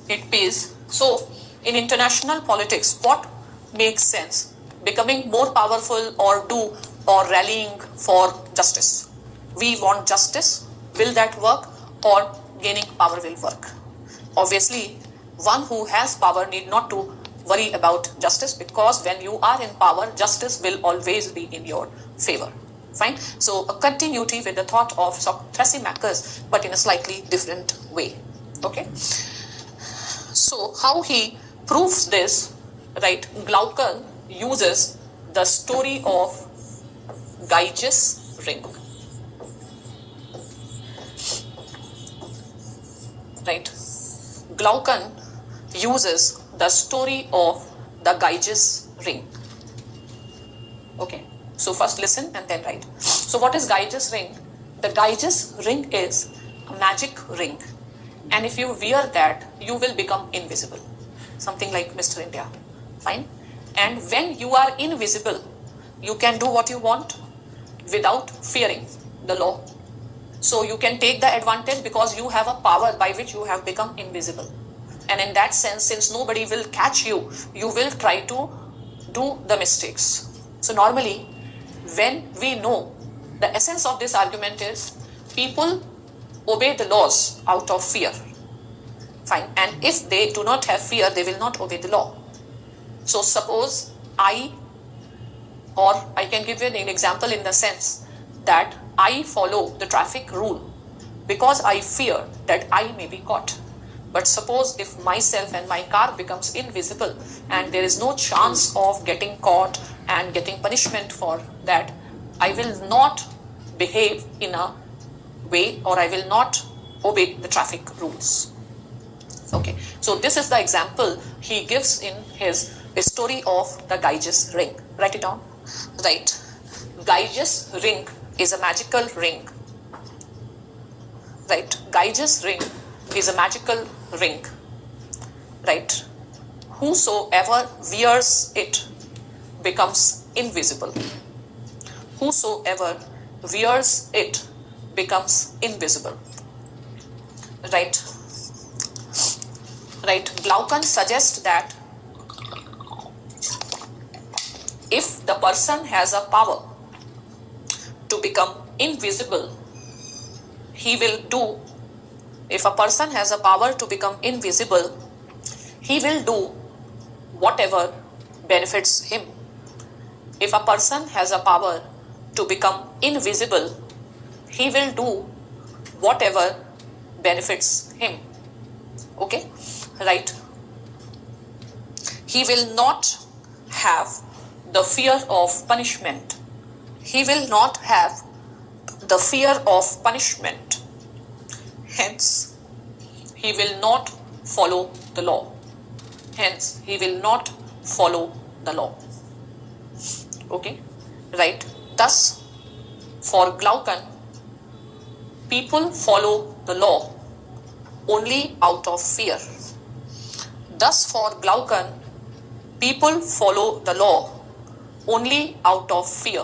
It pays. So in international politics, what makes sense? Becoming more powerful or rallying for justice? We want justice. Will that work? Or gaining power will work? Obviously, one who has power need not to worry about justice, because when you are in power, justice will always be in your favor. Fine. So a continuity with the thought of Thrasymachus, but in a slightly different way. Okay. So how he proves this, right? Glaucon uses the story of Gyges' ring. right? Glaucon uses the story of the Gyges ring. Okay, so first listen and then write. So what is Gyges ring? The Gyges ring is a magic ring, and if you wear that, you will become invisible. Something like Mr. India. Fine. And when you are invisible, you can do what you want without fearing the law. So you can take the advantage because you have a power by which you have become invisible. And in that sense, since nobody will catch you, you will try to do the mistakes. So normally, when we know, the essence of this argument is people obey the laws out of fear. Fine. And if they do not have fear, they will not obey the law. So suppose I can give you an example in the sense that I follow the traffic rule because I fear that I may be caught. But suppose if myself and my car becomes invisible and there is no chance of getting caught and getting punishment for that, I will not behave in a way, or I will not obey the traffic rules. Okay, so this is the example he gives in his story of the Gyges ring. Write it down. Right. Gyges ring is a magical ring. Right. Gyges ring is a magical ring. Right. Whosoever wears it becomes invisible. Whosoever wears it becomes invisible. Right. Right. Glaucon suggests that if the person has a power to become invisible, he will do. If a person has a power to become invisible, he will do whatever benefits him. If a person has a power to become invisible, he will do whatever benefits him. Okay, right? He will not have the fear of punishment. He will not have the fear of punishment. Hence, he will not follow the law. Hence, he will not follow the law. Okay, right? Thus, for Glaucon, people follow the law only out of fear. Thus, for Glaucon, people follow the law only out of fear.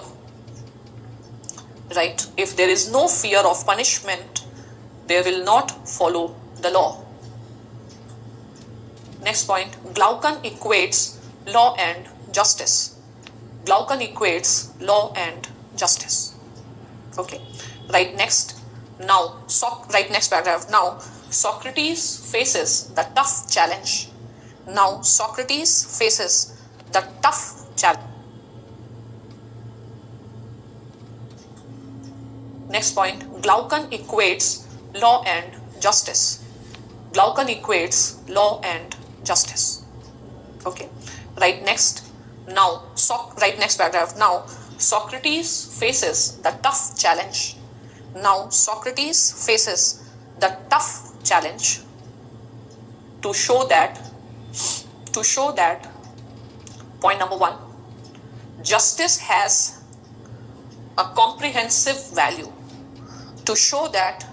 Right? If there is no fear of punishment, they will not follow the law. Next point, Glaucon equates law and justice. Glaucon equates law and justice. Okay. Right next. Now, right next paragraph. Now, Socrates faces the tough challenge. Now, Socrates faces the tough challenge. Next point, Glaucon equates law and justice. Glaucon equates law and justice. Okay. Right next. Now, right next paragraph. Now, Socrates faces the tough challenge. Now, Socrates faces the tough challenge to show that point number 1, justice has a comprehensive value. To show that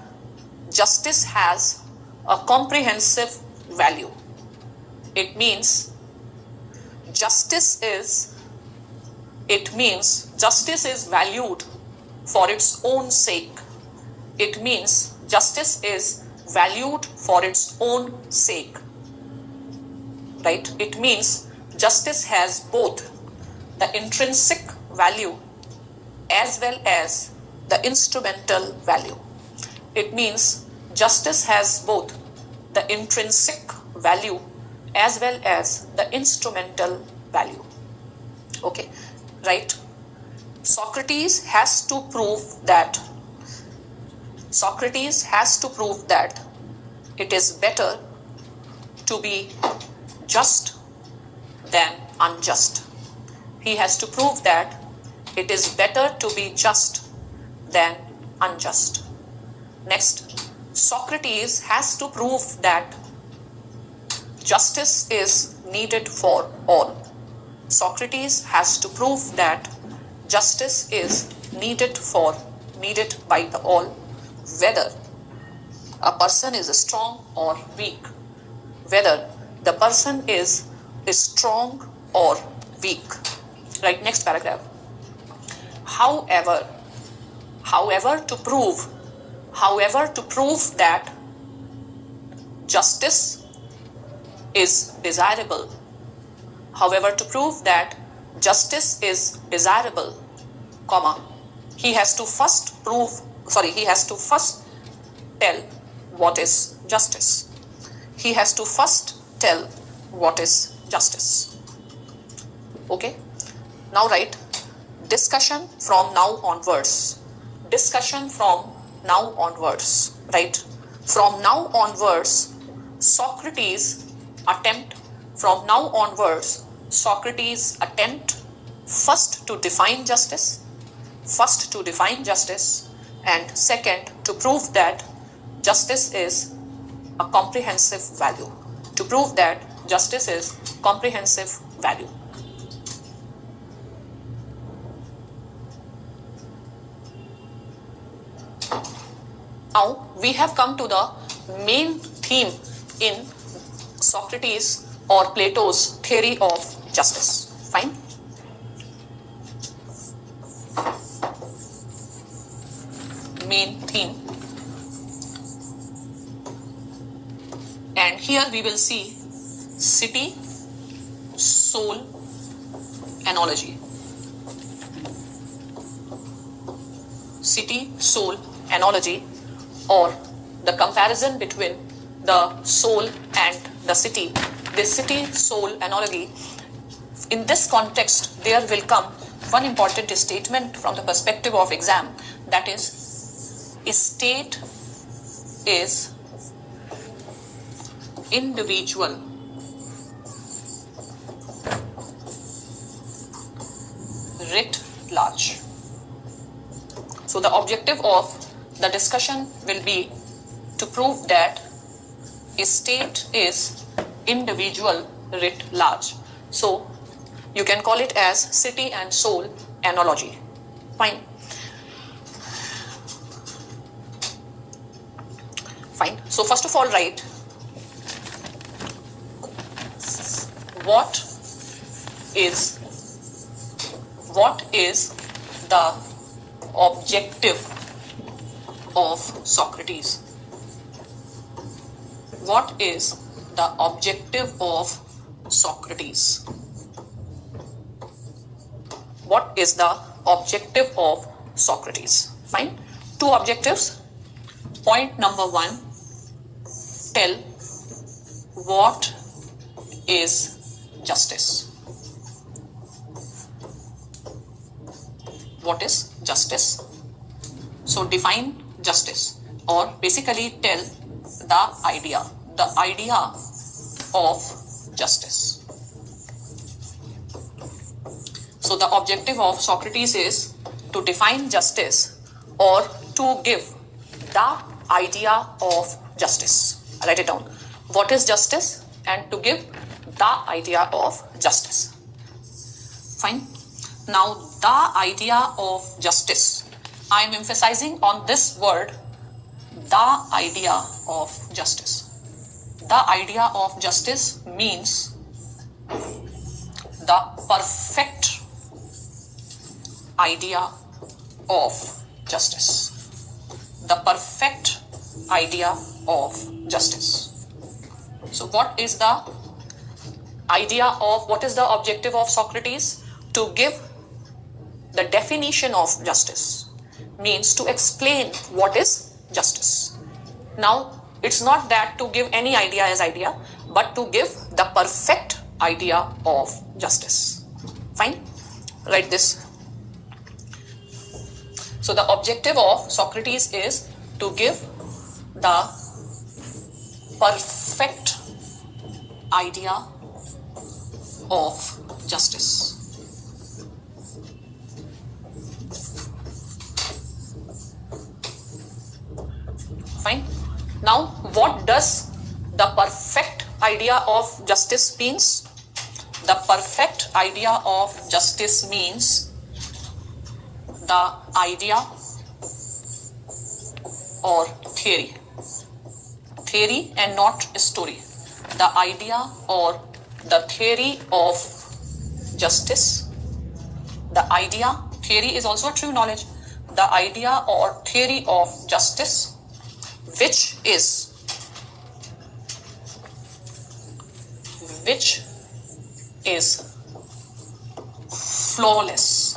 justice has a comprehensive value. It means justice is valued for its own sake. It means justice is valued for its own sake. Right? It means justice has both the intrinsic value as well as the instrumental value. It means justice has both the intrinsic value as well as the instrumental value. Okay, right? Socrates has to prove that it is better to be just than unjust. He has to prove that it is better to be just than unjust. Next, Socrates has to prove that justice is needed for all. Socrates has to prove that justice is needed by the all, whether a person is strong or weak, whether the person is strong or weak. Right, next paragraph. However, to prove that justice is desirable, comma, he has to first tell what is justice. He has to first tell what is justice. Okay? Now write discussion from now onwards. Right? From now onwards, Socrates attempt first to define justice, and second to prove that justice is a comprehensive value. Now we have come to the main theme in Socrates or Plato's theory of justice. Fine. Main theme. And here we will see city soul analogy. City soul analogy, or the comparison between the soul and the city. This city soul analogy. In this context, there will come one important statement from the perspective of exam, that is, state is individual, writ large. So the objective of the discussion will be to prove that state is individual writ large. So you can call it as city and soul analogy. Fine. So first of all, write what is the objective of Socrates? What is the objective of Socrates? What is the objective of Socrates? Fine. Two objectives. Point number one, tell what is justice. What is justice? So define justice, or basically tell the idea of justice. So the objective of Socrates is to define justice, or to give the idea of justice. Write it down. What is justice, and to give the idea of justice. Fine. Now the idea of justice. I am emphasizing on this word, the idea of justice. The idea of justice means the perfect idea of justice. The perfect idea of justice. So what is the objective of Socrates? To give the definition of justice, means to explain what is justice. Now, it's not that to give any idea as idea, but to give the perfect idea of justice. Fine? Write this. So the objective of Socrates is to give the perfect idea of justice. Fine. Now, what does the perfect idea of justice means? The perfect idea of justice means the idea or theory and not story. The idea or the theory of justice. The idea, theory is also a true knowledge. The idea or theory of justice, which is flawless.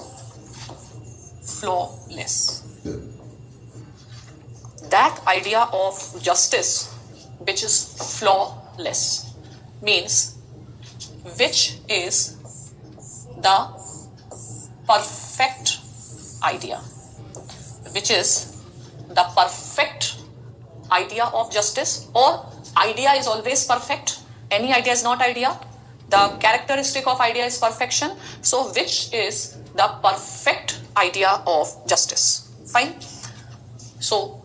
That idea of justice which is flawless means which is the perfect idea, which is the perfect idea of justice, or idea is always perfect. Any idea is not idea. The characteristic of idea is perfection. So which is the perfect idea of justice? Fine. So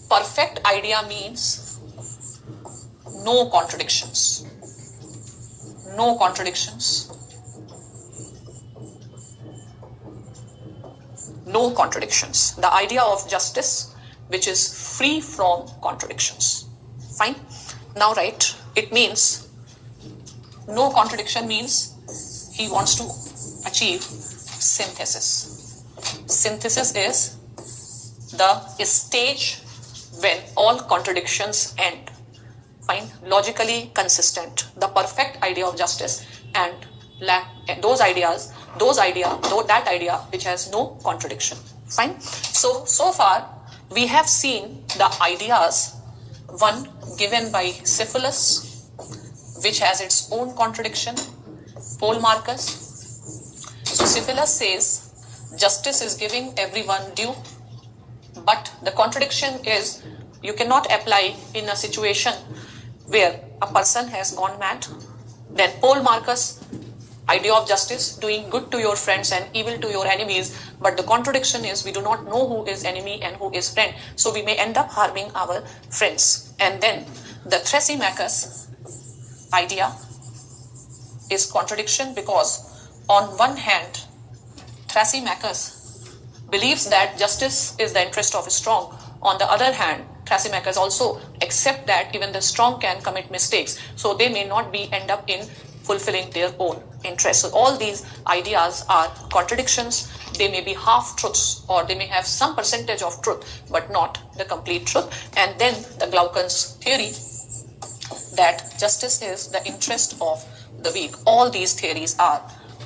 perfect idea means no contradictions. No contradictions. No contradictions. The idea of justice which is free from contradictions. Fine. Now write, it means no contradiction means he wants to achieve synthesis. Synthesis is the stage when all contradictions end. Fine. Logically consistent. The perfect idea of justice and that idea which has no contradiction. Fine. So far we have seen the ideas. One given by Syphilis, which has its own contradiction, Paul Marcus. So Syphilis says justice is giving everyone due, but the contradiction is you cannot apply in a situation where a person has gone mad. Then Paul Marcus, idea of justice, doing good to your friends and evil to your enemies, but the contradiction is we do not know who is enemy and who is friend, so we may end up harming our friends. And then the Thrasymachus idea is contradiction, because on one hand Thrasymachus believes that justice is the interest of strong. On the other hand, Thrasymachus also accept that even the strong can commit mistakes, so they may not end up in fulfilling their own interests. So all these ideas are contradictions. They may be half truths, or they may have some percentage of truth, but not the complete truth. And then the Glaucon's theory that justice is the interest of the weak. All these theories are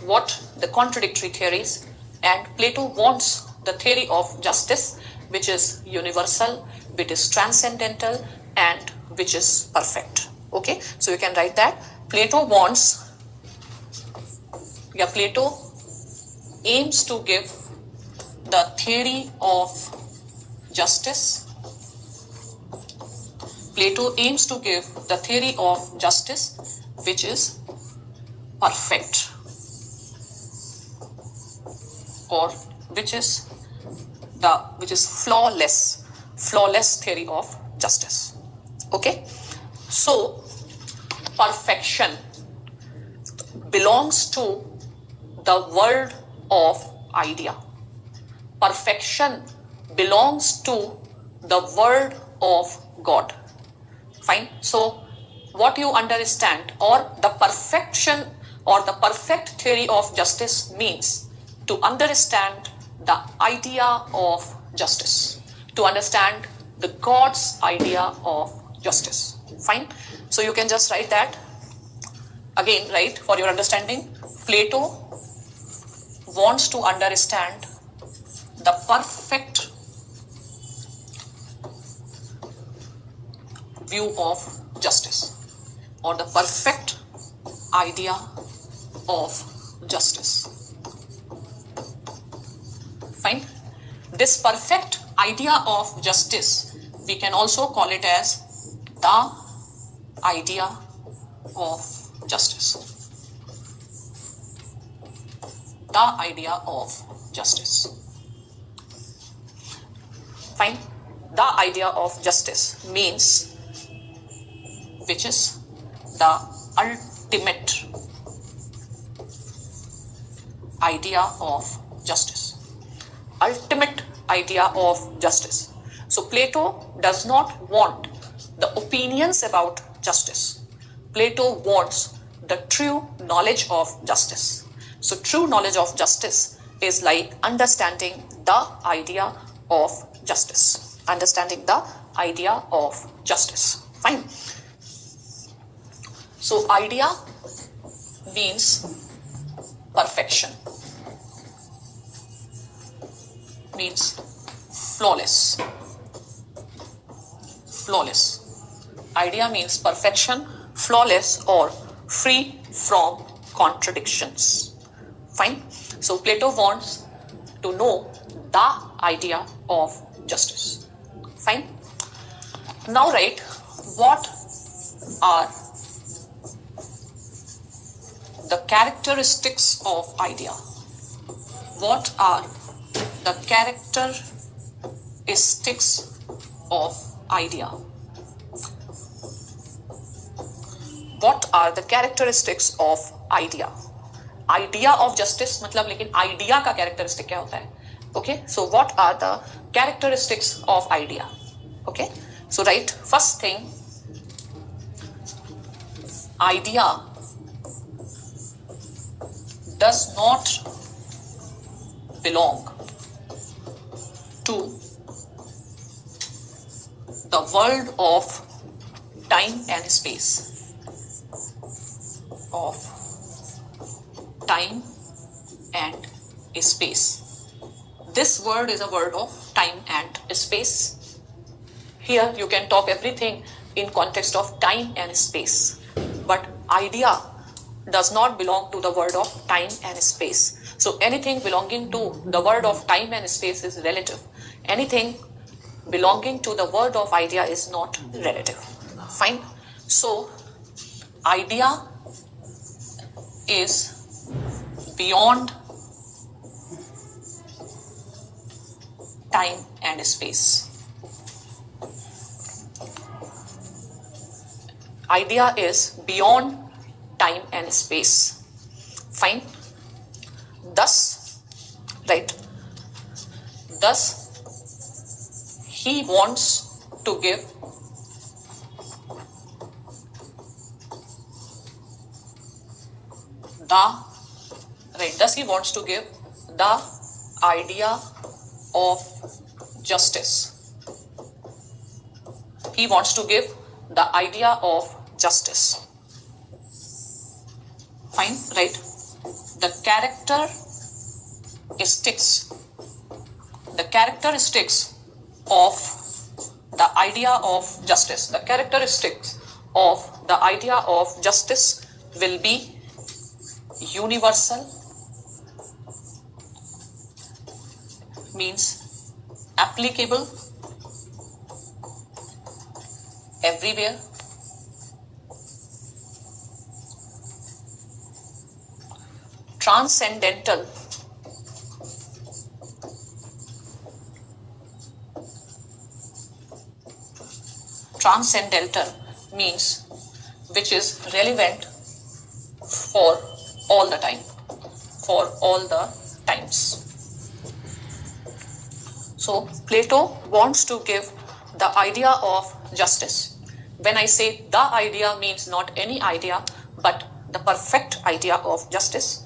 what the contradictory theories, and Plato wants the theory of justice which is universal, which is transcendental, and which is perfect. Okay, so you can write that Plato aims to give the theory of justice. Plato aims to give the theory of justice which is perfect, or which is flawless theory of justice. Okay, so perfection belongs to the world of idea. Perfection belongs to the world of God. Fine. So what you understand, or the perfection or the perfect theory of justice means to understand the idea of justice, to understand the God's idea of justice. Fine. So you can just write that again, right, for your understanding. Plato wants to understand the perfect view of justice, or the perfect idea of justice. Fine. This perfect idea of justice, we can also call it as the idea of justice. The idea of justice. Fine. the idea of justice means, which is the ultimate idea of justice. Ultimate idea of justice. So Plato does not want the opinions about justice. Plato wants the true knowledge of justice. So true knowledge of justice is like understanding the idea of justice. Understanding the idea of justice. Fine. So idea means perfection. Means flawless. Flawless. Idea means perfection, flawless, or free from contradictions. Fine. So Plato wants to know the idea of justice. Fine. Now write, what are the characteristics of idea? What are the characteristics of idea? What are the characteristics of idea? Idea of justice मतलब लेकिन idea का characteristic क्या होता है? Okay, so what are the characteristics of idea? Okay, so write, first thing, idea does not belong to the world of time and space. Of time and space. This word is a word of time and space. Here you can talk everything in context of time and space. But idea does not belong to the word of time and space. So anything belonging to the word of time and space is relative. Anything belonging to the word of idea is not relative. Fine. So idea is beyond time and space. Idea is beyond time and space. Fine. Thus, right? Thus, he wants to give thus he wants to give the idea of justice. He wants to give the idea of justice. Fine, right? The characteristics of the idea of justice. The characteristics of the idea of justice will be universal, means applicable everywhere, transcendental, means which is relevant for all the time, for all the times. So Plato wants to give the idea of justice. When I say the idea, means not any idea, but the perfect idea of justice.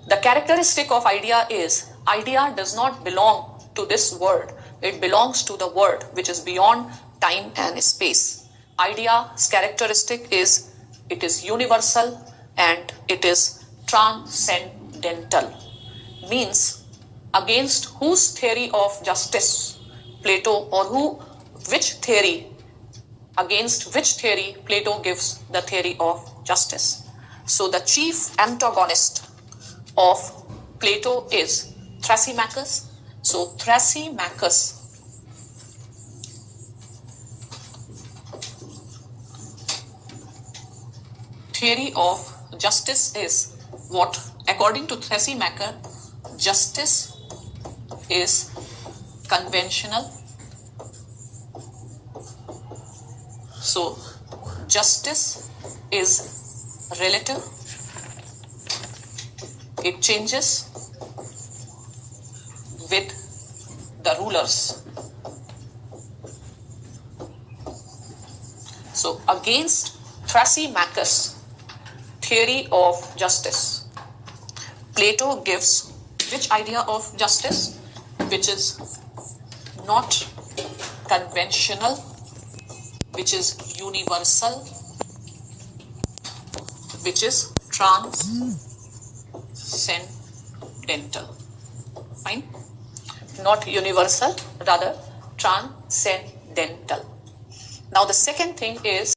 The characteristic of idea is, idea does not belong to this world. It belongs to the world which is beyond time and space. Idea's characteristic is, it is universal and it is transcendental. Means against whose theory of justice Plato, or against which theory Plato gives the theory of justice. So the chief antagonist of Plato is Thrasymachus. So Thrasymachus theory of justice is what? According to Thrasymachus, justice is conventional So justice is relative. It changes with the rulers. So against Thrasymachus' theory of justice, Plato gives which idea of justice? Which is not conventional, which is universal, which is transcendental. Fine? Not universal, rather transcendental. Now the second thing is